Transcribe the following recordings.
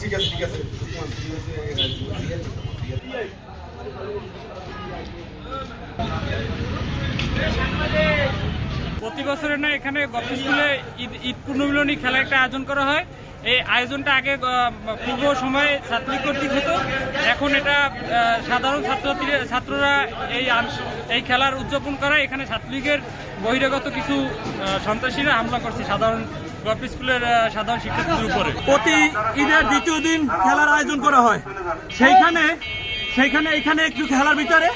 ঠিক আছে ঠিক আছে। প্রতি বছরের না এখানে গভর্নমেন্ট স্কুলে ঈদ পুনর্মিলনী খেলা একটা আয়োজন করা হয়। এই আয়োজনটা আগে পূর্ব সময়ে ছাত্রলীগ কর্তৃক হতো, এখন এটা সাধারণ ছাত্ররা এই খেলার উদযাপন করায়। এখানে ছাত্রলীগের বহিরাগত কিছু সন্ত্রাসীরা হামলা করছে সাধারণ গভর্নমেন্ট স্কুলের সাধারণ শিক্ষার্থীদের উপরে। প্রতি ঈদের দ্বিতীয় দিন খেলার আয়োজন করা হয়। সেইখানে একটু খেলার ভিতরে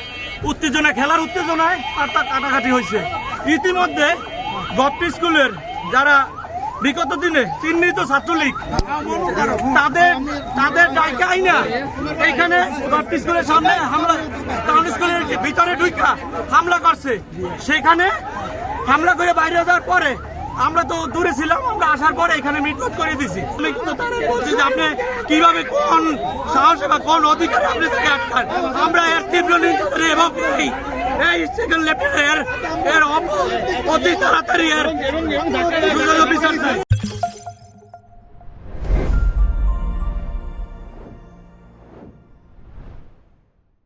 খেলার উত্তেজনায় আর তা কাটাকাটি হয়েছে। ইতিমধ্যে গভর্নমেন্ট স্কুলের যারা বিগত দিনে চিহ্নিত ছাত্রলীগ তাদের ডাইকা আইনা এইখানে গভর্নমেন্ট স্কুলের সামনে হামলা, টাউন স্কুলের ভিতরে ঢুকা হামলা করছে। সেখানে হামলা করে বাইরে যাওয়ার পরে আমরা তো দূরে ছিলাম, আমরা আসার পরে এখানে মিটমাট করে দিছি। বলছি যে আপনি কিভাবে কোন সাহসে বা কোন অধিকারে আপনি তাকে আটকান। আমরা এর তীব্র নিন্দা করি এবং এই সেকেন্ড লেফটেন্যান্ট এর অতি তাড়াতাড়ি এর বিচার চাই।